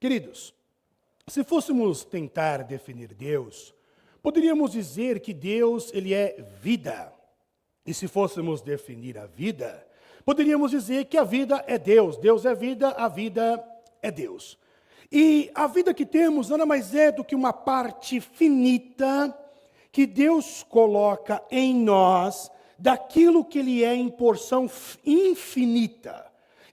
Queridos, se fôssemos tentar definir Deus, poderíamos dizer que Deus, ele é vida. E se fôssemos definir a vida, poderíamos dizer que a vida é Deus. Deus é vida, a vida é Deus. E a vida que temos nada mais é do que uma parte finita que Deus coloca em nós daquilo que Ele é em porção infinita.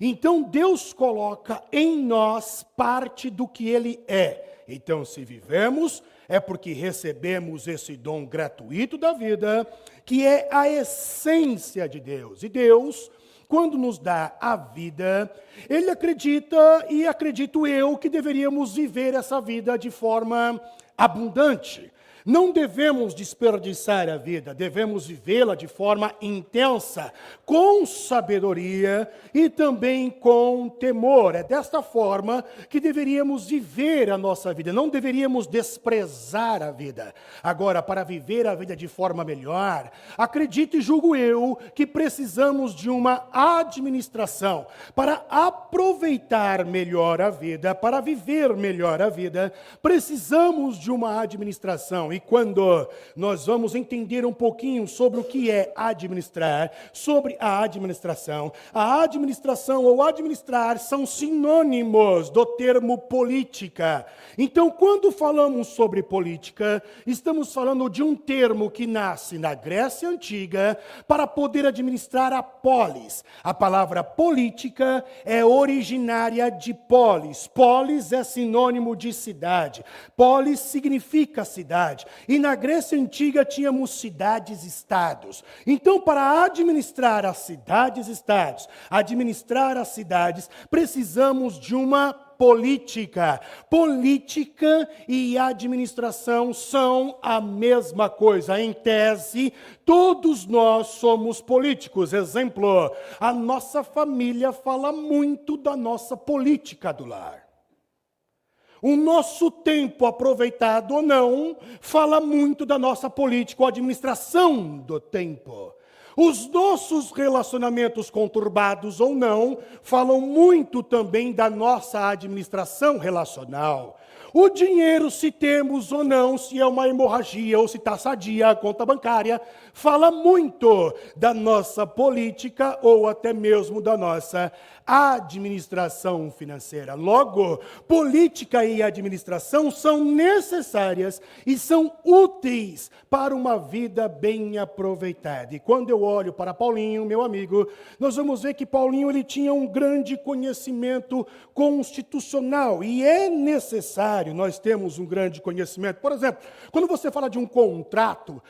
Então Deus coloca em nós parte do que Ele é. Então, se vivemos, é porque recebemos esse dom gratuito da vida, que é a essência de Deus. E Deus, quando nos dá a vida, Ele acredita, e acredito eu, que deveríamos viver essa vida de forma abundante. Não devemos desperdiçar a vida, devemos vivê-la de forma intensa, com sabedoria e também com temor. É desta forma que deveríamos viver a nossa vida, não deveríamos desprezar a vida. Agora, para viver a vida de forma melhor, acredito e julgo eu que precisamos de uma administração. Para aproveitar melhor a vida, para viver melhor a vida, precisamos de uma administração. E quando nós vamos entender um pouquinho sobre o que é administrar, sobre a administração ou administrar são sinônimos do termo política. Então, quando falamos sobre política, estamos falando de um termo que nasce na Grécia Antiga para poder administrar a polis. A palavra política é originária de polis. Polis é sinônimo de cidade. Polis significa cidade. E na Grécia Antiga tínhamos cidades-estados. Então, para administrar as cidades-estados, administrar as cidades, precisamos de uma política. Política e administração são a mesma coisa. Em tese, todos nós somos políticos. Exemplo, a nossa família fala muito da nossa política do lar. O nosso tempo aproveitado ou não, fala muito da nossa política ou administração do tempo. Os nossos relacionamentos conturbados ou não, falam muito também da nossa administração relacional. O dinheiro, se temos ou não, se é uma hemorragia ou se está sadia a conta bancária, fala muito da nossa política ou até mesmo da nossa administração financeira. Logo, política e administração são necessárias e são úteis para uma vida bem aproveitada. E quando eu olho para Paulinho, meu amigo, nós vamos ver que Paulinho ele tinha um grande conhecimento constitucional e é necessário nós termos um grande conhecimento. Por exemplo, quando você fala de um contrato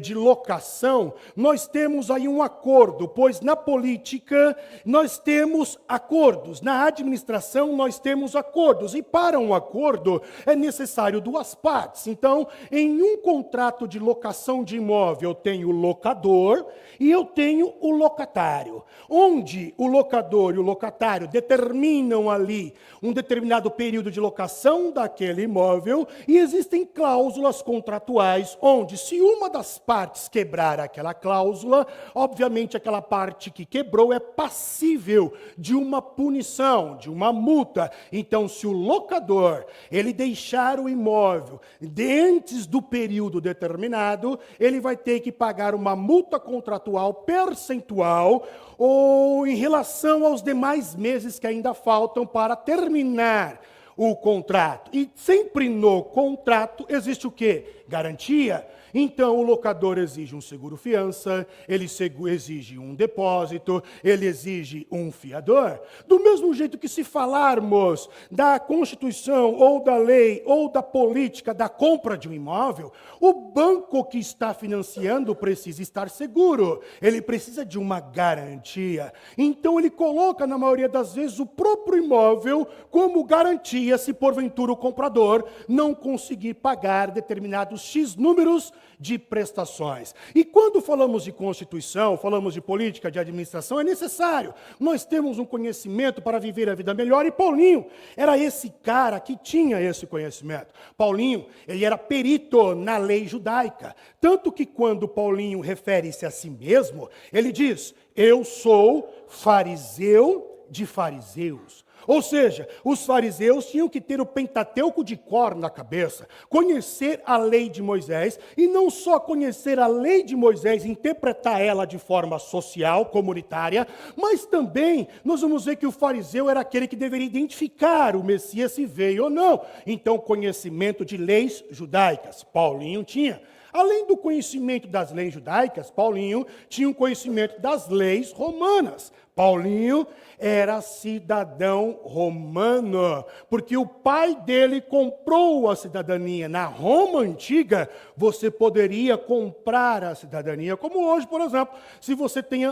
de locação, nós temos aí um acordo, pois na política nós temos acordos, na administração nós temos acordos, e para um acordo é necessário duas partes. Então, em um contrato de locação de imóvel, eu tenho o locador e eu tenho o locatário, onde o locador e o locatário determinam ali um determinado período de locação daquele imóvel, e existem cláusulas contratuais, onde se uma das partes quebrar aquela cláusula, obviamente aquela parte que quebrou é passível de uma punição, de uma multa. Então, se o locador, ele deixar o imóvel antes do período determinado, ele vai ter que pagar uma multa contratual percentual ou em relação aos demais meses que ainda faltam para terminar o contrato. E sempre no contrato existe o quê? Garantia. Então, o locador exige um seguro-fiança, ele exige um depósito, ele exige um fiador. Do mesmo jeito que se falarmos da Constituição, ou da lei, ou da política da compra de um imóvel, o banco que está financiando precisa estar seguro, ele precisa de uma garantia. Então, ele coloca, na maioria das vezes, o próprio imóvel como garantia se, porventura, o comprador não conseguir pagar determinados X números de prestações. E quando falamos de Constituição, falamos de política, de administração, é necessário. Nós temos um conhecimento para viver a vida melhor, e Paulinho era esse cara que tinha esse conhecimento. Paulinho, ele era perito na lei judaica. Tanto que quando Paulinho refere-se a si mesmo, ele diz: eu sou fariseu de fariseus. Ou seja, os fariseus tinham que ter o Pentateuco de cor na cabeça, conhecer a lei de Moisés, e não só conhecer a lei de Moisés, interpretar ela de forma social, comunitária, mas também nós vamos ver que o fariseu era aquele que deveria identificar o Messias se veio ou não. Então, conhecimento de leis judaicas, Paulinho tinha. Além do conhecimento das leis judaicas, Paulinho tinha um conhecimento das leis romanas. Paulinho era cidadão romano, porque o pai dele comprou a cidadania. Na Roma antiga, você poderia comprar a cidadania, como hoje, por exemplo, se você tem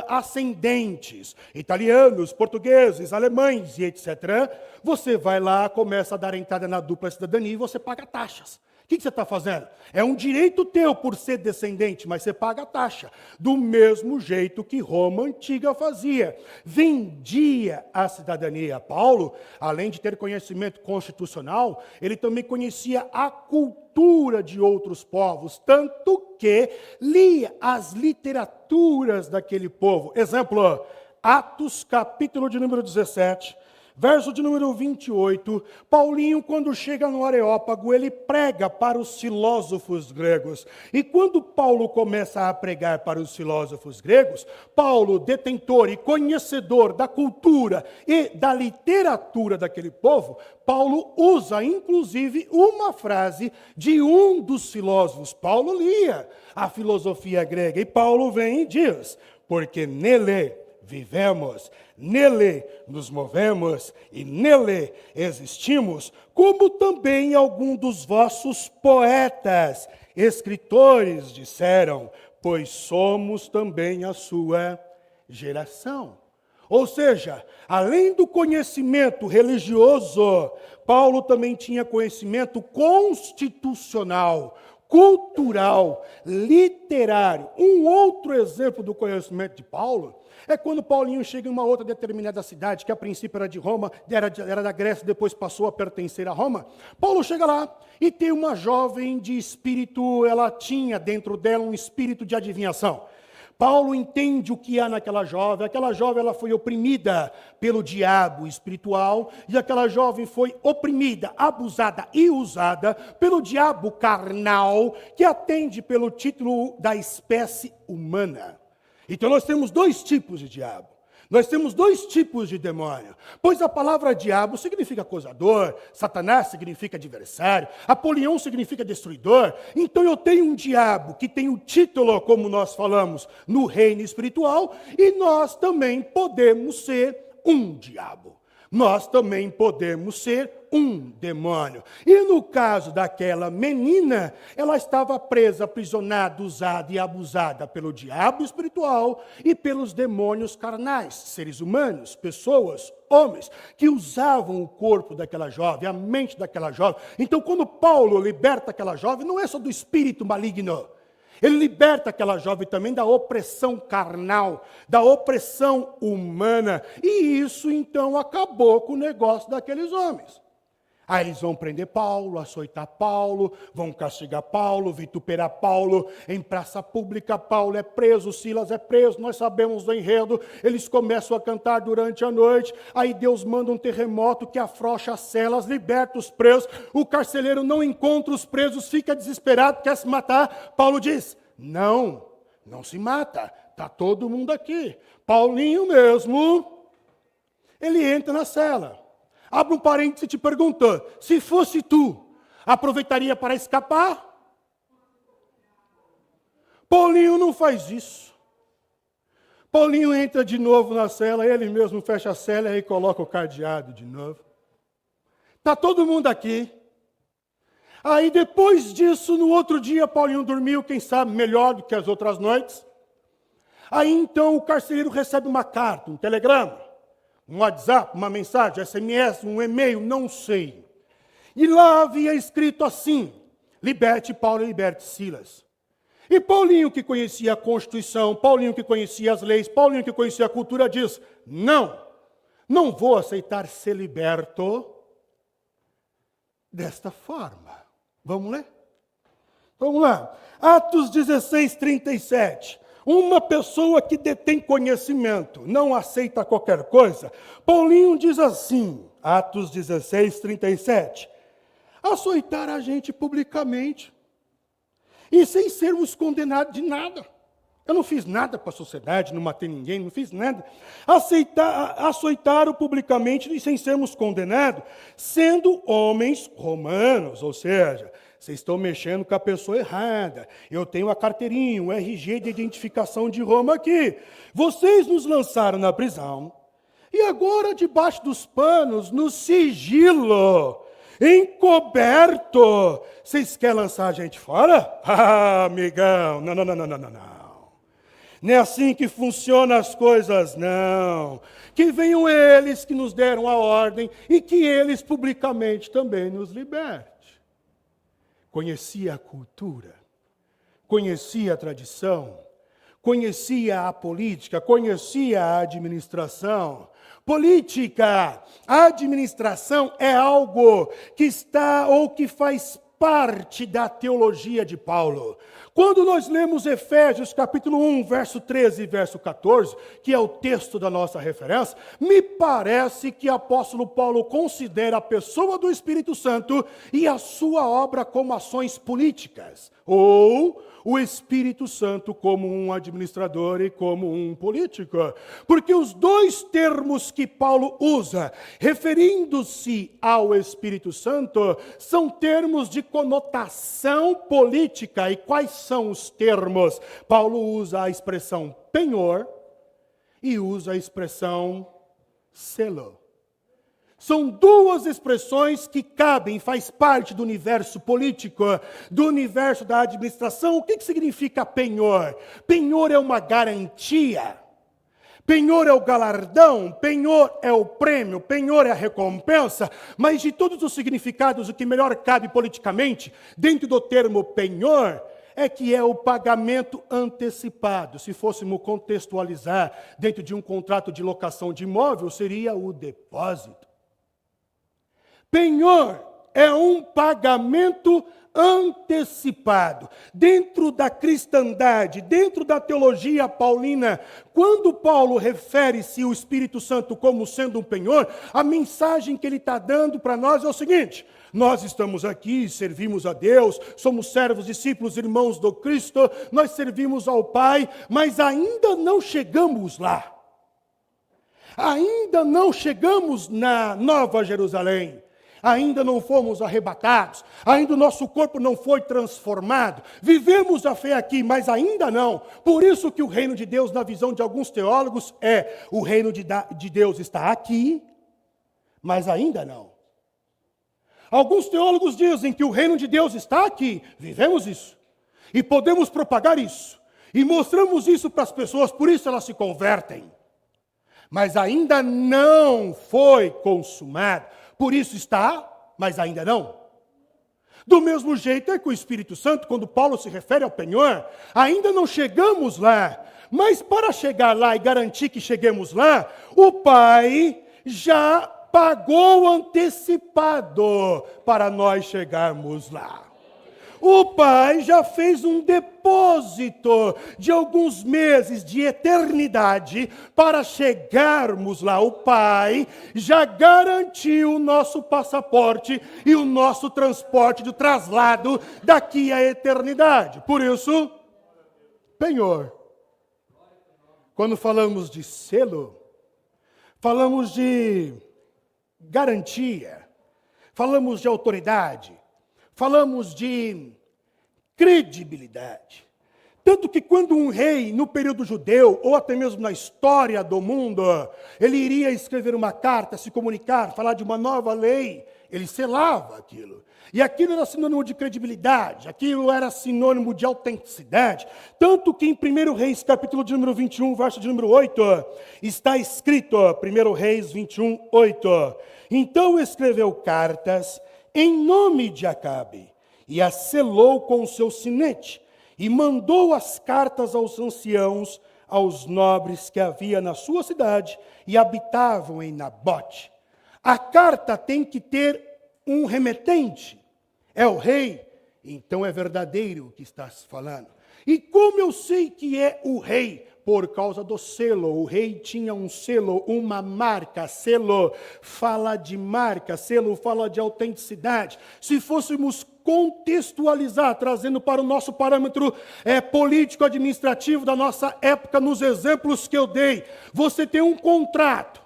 ascendentes, italianos, portugueses, alemães e etc., você vai lá, começa a dar entrada na dupla cidadania e você paga taxas. O que você está fazendo? É um direito teu por ser descendente, mas você paga a taxa. Do mesmo jeito que Roma antiga fazia. Vendia a cidadania. Paulo, além de ter conhecimento constitucional, ele também conhecia a cultura de outros povos, tanto que lia as literaturas daquele povo. Exemplo, Atos, capítulo de número 17, verso de número 28, Paulinho, quando chega no Areópago, ele prega para os filósofos gregos. E quando Paulo começa a pregar para os filósofos gregos, Paulo, detentor e conhecedor da cultura e da literatura daquele povo, Paulo usa, inclusive, uma frase de um dos filósofos. Paulo lia a filosofia grega e Paulo vem e diz, porque nele vivemos, nele nos movemos e nele existimos, como também alguns dos vossos poetas, escritores disseram, pois somos também a sua geração. Ou seja, além do conhecimento religioso, Paulo também tinha conhecimento constitucional, cultural, literário. Um outro exemplo do conhecimento de Paulo é quando Paulinho chega em uma outra determinada cidade, que a princípio era de Roma, era da Grécia, depois passou a pertencer a Roma. Paulo chega lá e tem uma jovem de espírito, ela tinha dentro dela um espírito de adivinhação. Paulo entende o que há naquela jovem. Aquela jovem ela foi oprimida pelo diabo espiritual, e aquela jovem foi oprimida, abusada e usada pelo diabo carnal, que atende pelo título da espécie humana. Então nós temos dois tipos de diabo. Nós temos dois tipos de demônio. Pois a palavra diabo significa acusador, Satanás significa adversário, Apolião significa destruidor. Então eu tenho um diabo que tem o título, como nós falamos, no reino espiritual, e nós também podemos ser um diabo. Nós também podemos ser um demônio. E no caso daquela menina, ela estava presa, aprisionada, usada e abusada pelo diabo espiritual e pelos demônios carnais, seres humanos, pessoas, homens, que usavam o corpo daquela jovem, a mente daquela jovem. Então, quando Paulo liberta aquela jovem, não é só do espírito maligno. Ele liberta aquela jovem também da opressão carnal, da opressão humana. E isso, então, acabou com o negócio daqueles homens. Aí eles vão prender Paulo, açoitar Paulo, vão castigar Paulo, vituperar Paulo. Em praça pública, Paulo é preso, Silas é preso, nós sabemos do enredo. Eles começam a cantar durante a noite. Aí Deus manda um terremoto que afrouxa as celas, liberta os presos. O carcereiro não encontra os presos, fica desesperado, quer se matar. Paulo diz, não se mata, está todo mundo aqui. Paulinho mesmo, ele entra na cela. Abre um parênteses e te pergunta, se fosse tu, aproveitaria para escapar? Paulinho não faz isso. Paulinho entra de novo na cela, ele mesmo fecha a cela e coloca o cadeado de novo. Está todo mundo aqui. Aí depois disso, no outro dia, Paulinho dormiu, quem sabe, melhor do que as outras noites. Aí então o carcereiro recebe uma carta, um telegrama. Um WhatsApp, uma mensagem, SMS, um e-mail, não sei. E lá havia escrito assim, liberte Paulo e liberte Silas. E Paulinho, que conhecia a Constituição, Paulinho, que conhecia as leis, Paulinho, que conhecia a cultura, diz, não vou aceitar ser liberto desta forma. Vamos ler? Vamos lá. Atos 16, 37. Uma pessoa que detém conhecimento, não aceita qualquer coisa. Paulinho diz assim, Atos 16, 37. Açoitar a gente publicamente e sem sermos condenados de nada. Eu não fiz nada para a sociedade, não matei ninguém, não fiz nada. Açoitaram publicamente e sem sermos condenados, sendo homens romanos, ou seja, vocês estão mexendo com a pessoa errada. Eu tenho a carteirinha, o RG de identificação de Roma aqui. Vocês nos lançaram na prisão e agora debaixo dos panos, no sigilo, encoberto. Vocês querem lançar a gente fora? Ah, amigão, não. Não é assim que funcionam as coisas, não. Que venham eles que nos deram a ordem e que eles publicamente também nos liberte. Conhecia a cultura, conhecia a tradição, conhecia a política, conhecia a administração. Política, administração é algo que está ou que faz parte da teologia de Paulo. Quando nós lemos Efésios capítulo 1, verso 13 e verso 14, que é o texto da nossa referência, me parece que o apóstolo Paulo considera a pessoa do Espírito Santo e a sua obra como ações políticas, ou o Espírito Santo como um administrador e como um político. Porque os dois termos que Paulo usa, referindo-se ao Espírito Santo, são termos de conotação política. E quais são os termos? Paulo usa a expressão penhor e usa a expressão selo. São duas expressões que cabem, faz parte do universo político, do universo da administração. O que significa penhor? Penhor é uma garantia. Penhor é o galardão, penhor é o prêmio, penhor é a recompensa. Mas de todos os significados, o que melhor cabe politicamente, dentro do termo penhor, é que é o pagamento antecipado. Se fôssemos contextualizar dentro de um contrato de locação de imóvel, seria o depósito. Penhor é um pagamento antecipado. Dentro da cristandade, dentro da teologia paulina, quando Paulo refere-se ao Espírito Santo como sendo um penhor, a mensagem que ele está dando para nós é o seguinte: nós estamos aqui, servimos a Deus, somos servos, discípulos, irmãos do Cristo, nós servimos ao Pai, mas ainda não chegamos lá. Ainda não chegamos na Nova Jerusalém. Ainda não fomos arrebatados, ainda o nosso corpo não foi transformado. Vivemos a fé aqui, mas ainda não. Por isso que o reino de Deus, na visão de alguns teólogos, o reino de Deus está aqui, mas ainda não. Alguns teólogos dizem que o reino de Deus está aqui, vivemos isso, e podemos propagar isso, e mostramos isso para as pessoas, por isso elas se convertem. Mas ainda não foi consumado. Por isso está, mas ainda não. Do mesmo jeito é que o Espírito Santo, quando Paulo se refere ao penhor, ainda não chegamos lá. Mas para chegar lá e garantir que cheguemos lá, o Pai já pagou antecipado para nós chegarmos lá. O Pai já fez um depósito de alguns meses de eternidade para chegarmos lá. O Pai já garantiu o nosso passaporte e o nosso transporte do traslado daqui à eternidade. Por isso, penhor. Quando falamos de selo, falamos de garantia, falamos de autoridade, falamos de credibilidade. Tanto que quando um rei, no período judeu, ou até mesmo na história do mundo, ele iria escrever uma carta, se comunicar, falar de uma nova lei, ele selava aquilo. E aquilo era sinônimo de credibilidade, aquilo era sinônimo de autenticidade. Tanto que em 1 Reis, capítulo de número 21, verso de número 8, está escrito, 1 Reis 21, 8. Então escreveu cartas em nome de Acabe, e a selou com o seu sinete, e mandou as cartas aos anciãos, aos nobres que havia na sua cidade, e habitavam em Nabote. A carta tem que ter um remetente, é o rei, então é verdadeiro o que está se falando. E como eu sei que é o rei? Por causa do selo. O rei tinha um selo, uma marca. Selo fala de marca, selo fala de autenticidade. Se fôssemos contextualizar, trazendo para o nosso parâmetro político-administrativo da nossa época, nos exemplos que eu dei, você tem um contrato,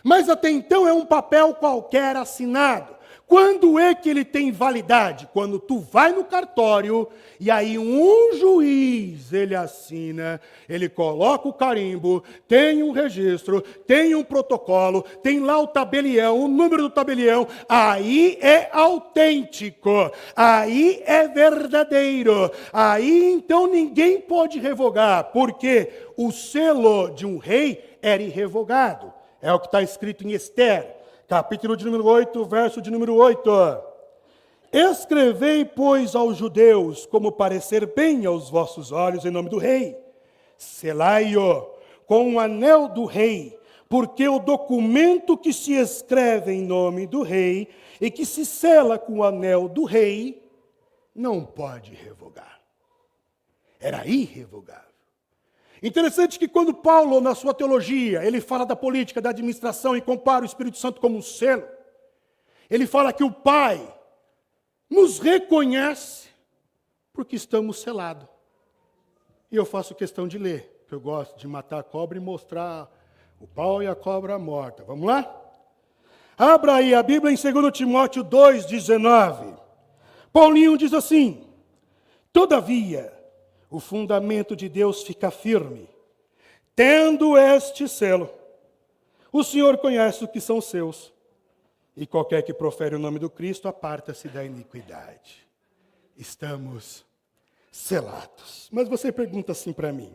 mas até então é um papel qualquer assinado. Quando é que ele tem validade? Quando tu vai no cartório e aí um juiz, ele assina, ele coloca o carimbo, tem um registro, tem um protocolo, tem lá o tabelião, o número do tabelião, aí é autêntico, aí é verdadeiro, aí então ninguém pode revogar, porque o selo de um rei era irrevogado. É o que está escrito em Esther. Capítulo de número 8, verso de número 8. Escrevei, pois, aos judeus, como parecer bem aos vossos olhos, em nome do rei. Selai-o com o anel do rei, porque o documento que se escreve em nome do rei e que se sela com o anel do rei, não pode revogar. Era irrevogável. Interessante que quando Paulo, na sua teologia, ele fala da política, da administração e compara o Espírito Santo como um selo, ele fala que o Pai nos reconhece porque estamos selados. E eu faço questão de ler, porque eu gosto de matar a cobra e mostrar o pau e a cobra morta. Vamos lá? Abra aí a Bíblia em 2 Timóteo 2,19. Paulinho diz assim: todavia, o fundamento de Deus fica firme, tendo este selo. O Senhor conhece o que são seus, e qualquer que profere o nome do Cristo aparta-se da iniquidade. Estamos selados. Mas você pergunta assim para mim: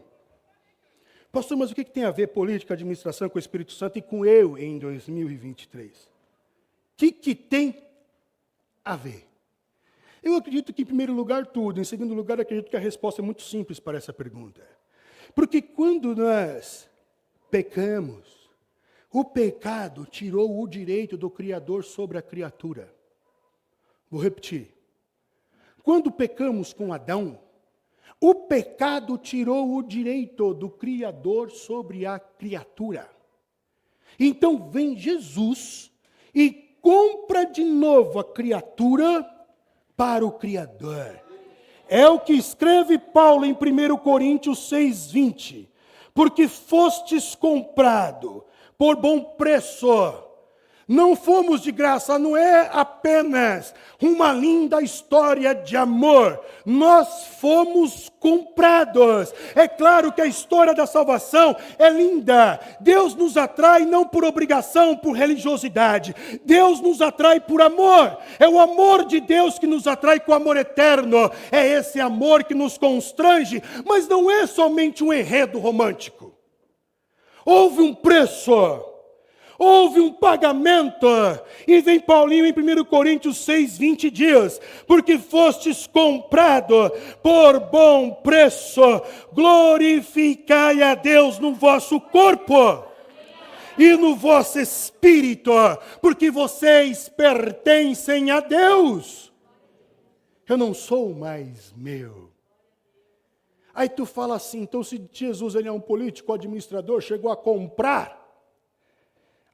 pastor, mas o que tem a ver política, administração com o Espírito Santo e com eu em 2023? O que tem a ver? Eu acredito que, em primeiro lugar, tudo. Em segundo lugar, acredito que a resposta é muito simples para essa pergunta. Porque quando nós pecamos, o pecado tirou o direito do Criador sobre a criatura. Vou repetir. Quando pecamos com Adão, o pecado tirou o direito do Criador sobre a criatura. Então vem Jesus e compra de novo a criatura para o Criador. É o que escreve Paulo em 1 Coríntios 6,20. Porque fostes comprado por bom preço. Não fomos de graça, não é apenas uma linda história de amor. Nós fomos comprados. É claro que a história da salvação é linda. Deus nos atrai não por obrigação, por religiosidade. Deus nos atrai por amor. É o amor de Deus que nos atrai com amor eterno. É esse amor que nos constrange, mas não é somente um enredo romântico. Houve um preço. Houve um pagamento, e vem Paulinho em 1 Coríntios 6,20 diz: porque fostes comprado por bom preço, glorificai a Deus no vosso corpo e no vosso espírito, porque vocês pertencem a Deus. Eu não sou mais meu. Aí tu fala assim, então se Jesus ele é um político, administrador, chegou a comprar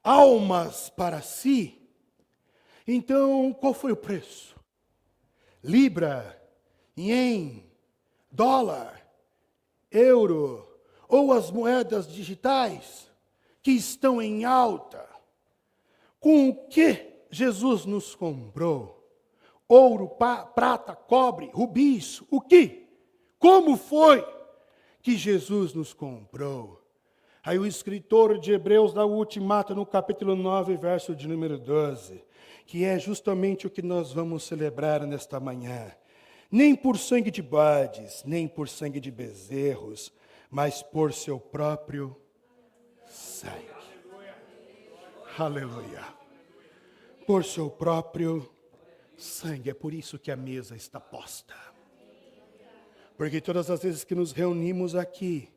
almas para si, então qual foi o preço? Libra, ien, dólar, euro, ou as moedas digitais que estão em alta? Com o que Jesus nos comprou? Ouro, prata, cobre, rubis, o que? Como foi que Jesus nos comprou? Aí o escritor de Hebreus dá o ultimato no capítulo 9, verso de número 12, que é justamente o que nós vamos celebrar nesta manhã. Nem por sangue de bodes, nem por sangue de bezerros, mas por seu próprio sangue. Aleluia. Por seu próprio sangue. É por isso que a mesa está posta. Porque todas as vezes que nos reunimos aqui,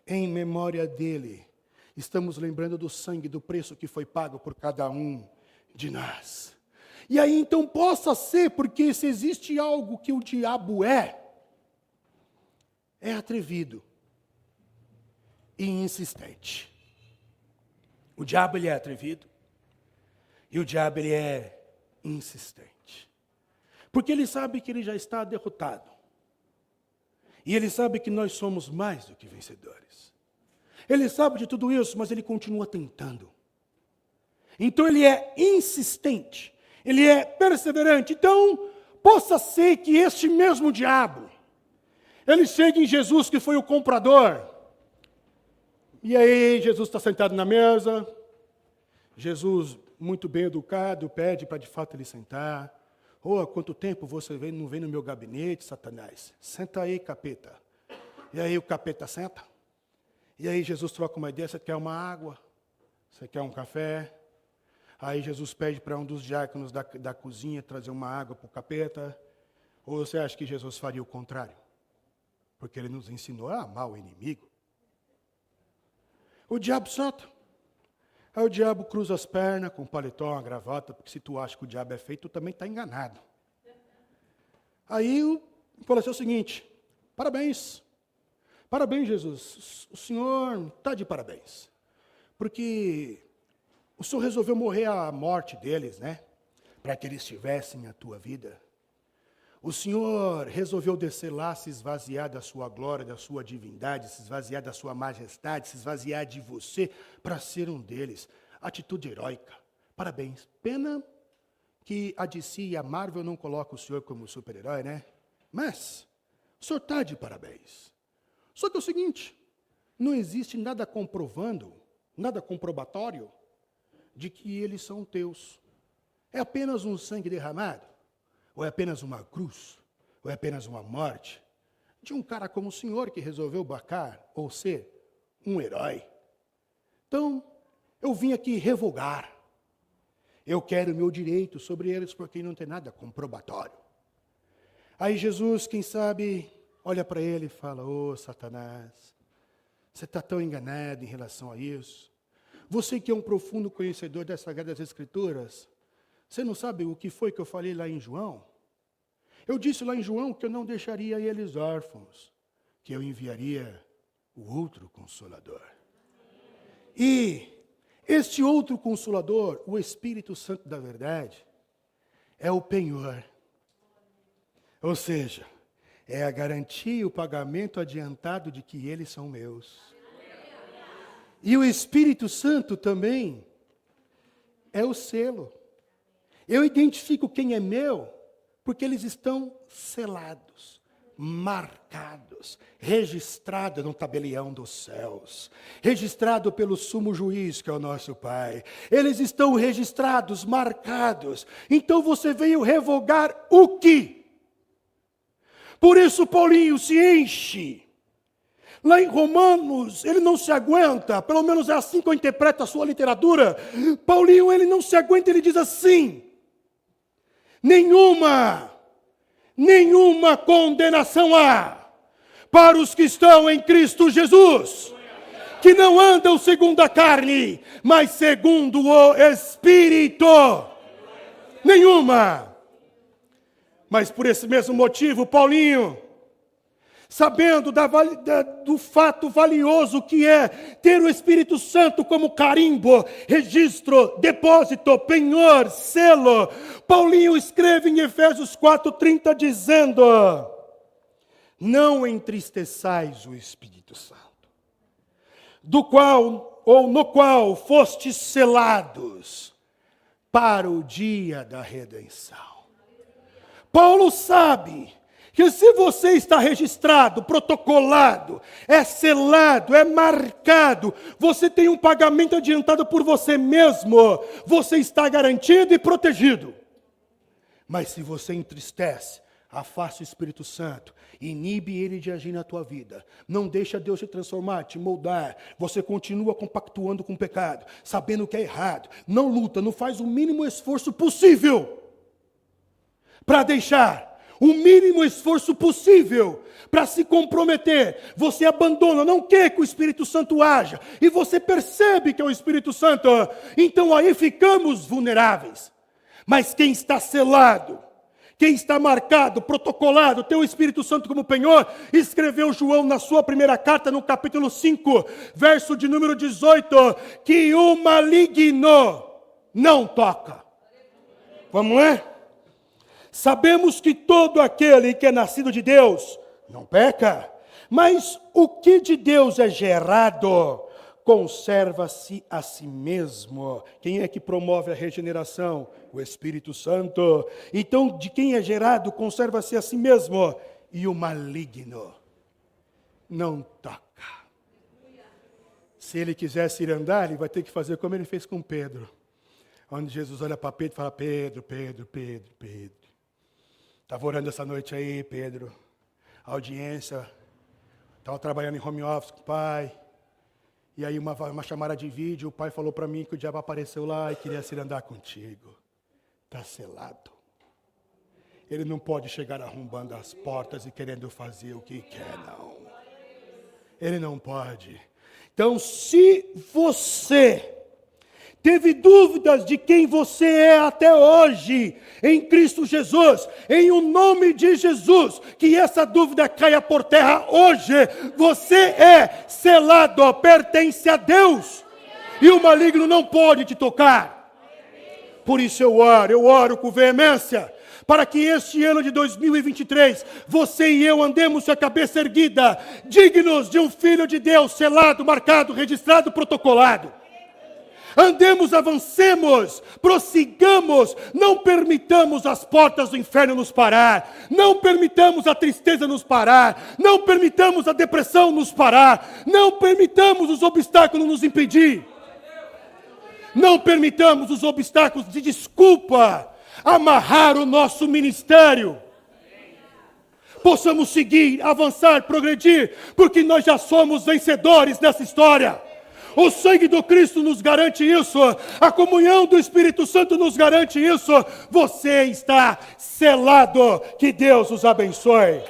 em memória dele, estamos lembrando do sangue, do preço que foi pago por cada um de nós. E aí então possa ser, porque se existe algo que o diabo é, é atrevido e insistente. O diabo, ele é atrevido e o diabo, ele é insistente. Porque ele sabe que ele já está derrotado. E ele sabe que nós somos mais do que vencedores. Ele sabe de tudo isso, mas ele continua tentando. Então ele é insistente, ele é perseverante. Então, possa ser que este mesmo diabo, ele chegue em Jesus, que foi o comprador. E aí, Jesus está sentado na mesa. Jesus, muito bem educado, pede para de fato ele sentar. Há quanto tempo você não vem no meu gabinete, Satanás? Senta aí, capeta. E aí o capeta senta. E aí Jesus troca uma ideia, você quer uma água? Você quer um café? Aí Jesus pede para um dos diáconos da cozinha trazer uma água para o capeta. Ou você acha que Jesus faria o contrário? Porque ele nos ensinou a amar o inimigo. O diabo senta. Aí o diabo cruza as pernas com um paletó, uma gravata, porque se tu acha que o diabo é feio, tu também está enganado. Aí fala assim, o seguinte, parabéns, Jesus, o senhor está de parabéns, porque o senhor resolveu morrer a morte deles, né? Para que eles tivessem a tua vida. O Senhor resolveu descer lá, se esvaziar da sua glória, da sua divindade, se esvaziar da sua majestade, se esvaziar de você para ser um deles. Atitude heróica. Parabéns. Pena que a DC e a Marvel não colocam o Senhor como super-herói, né? Mas o Senhor está de parabéns. Só que é o seguinte, não existe nada comprovando, nada comprobatório de que eles são teus. É apenas um sangue derramado. Ou é apenas uma cruz, ou é apenas uma morte, de um cara como o senhor que resolveu bacar, ou ser um herói. Então, eu vim aqui revogar. Eu quero o meu direito sobre eles, porque não tem nada comprobatório. Aí Jesus, quem sabe, olha para ele e fala, Satanás, você está tão enganado em relação a isso. Você que é um profundo conhecedor das Sagradas Escrituras, você não sabe o que foi que eu falei lá em João? Eu disse lá em João que eu não deixaria eles órfãos, que eu enviaria o outro Consolador. E este outro Consolador, o Espírito Santo da verdade, é o penhor. Ou seja, é a garantia e o pagamento adiantado de que eles são meus. E o Espírito Santo também é o selo. Eu identifico quem é meu, porque eles estão selados, marcados, registrados no tabelião dos céus, registrado pelo sumo juiz, que é o nosso Pai. Eles estão registrados, marcados. Então você veio revogar o quê? Por isso Paulinho se enche. Lá em Romanos, ele não se aguenta, pelo menos é assim que eu interpreto a sua literatura. Paulinho, ele não se aguenta, ele diz assim, nenhuma condenação há para os que estão em Cristo Jesus, que não andam segundo a carne, mas segundo o Espírito. Nenhuma. Mas por esse mesmo motivo, Paulinho, sabendo do fato valioso que é ter o Espírito Santo como carimbo, registro, depósito, penhor, selo, Paulinho escreve em Efésios 4:30 dizendo, não entristeçais o Espírito Santo, no qual fostes selados para o dia da redenção. Paulo sabe que se você está registrado, protocolado, é selado, é marcado, você tem um pagamento adiantado por você mesmo, você está garantido e protegido. Mas se você entristece, afasta o Espírito Santo, inibe ele de agir na tua vida, não deixa Deus te transformar, te moldar, você continua compactuando com o pecado, sabendo que é errado, não luta, não faz o mínimo esforço possível para deixar, o mínimo esforço possível para se comprometer. Você abandona, não quer que o Espírito Santo haja. E você percebe que é o Espírito Santo. Então aí ficamos vulneráveis. Mas quem está selado, quem está marcado, protocolado, tem o Espírito Santo como penhor, escreveu João na sua primeira carta, no capítulo 5, verso de número 18, que o maligno não toca. Vamos ler? Sabemos que todo aquele que é nascido de Deus não peca, mas o que de Deus é gerado conserva-se a si mesmo. Quem é que promove a regeneração? O Espírito Santo. Então, de quem é gerado, conserva-se a si mesmo. E o maligno não toca. Se ele quisesse ir andar, ele vai ter que fazer como ele fez com Pedro. Onde Jesus olha para Pedro e fala, Pedro. Estava orando essa noite aí, Pedro. Audiência. Estava trabalhando em home office com o pai. E aí uma chamada de vídeo, o pai falou para mim que o diabo apareceu lá e queria se andar contigo. Está selado. Ele não pode chegar arrombando as portas e querendo fazer o que quer, não. Ele não pode. Então, se você teve dúvidas de quem você é até hoje, em Cristo Jesus, em o nome de Jesus, que essa dúvida caia por terra hoje. Você é selado, pertence a Deus, e o maligno não pode te tocar. Por isso eu oro com veemência, para que este ano de 2023, você e eu andemos com a cabeça erguida, dignos de um filho de Deus, selado, marcado, registrado, protocolado. Andemos, avancemos, prossigamos, não permitamos as portas do inferno nos parar, não permitamos a tristeza nos parar, não permitamos a depressão nos parar, não permitamos os obstáculos nos impedir, não permitamos os obstáculos de desculpa amarrar o nosso ministério. Possamos seguir, avançar, progredir, porque nós já somos vencedores nessa história. O sangue do Cristo nos garante isso. A comunhão do Espírito Santo nos garante isso. Você está selado. Que Deus os abençoe.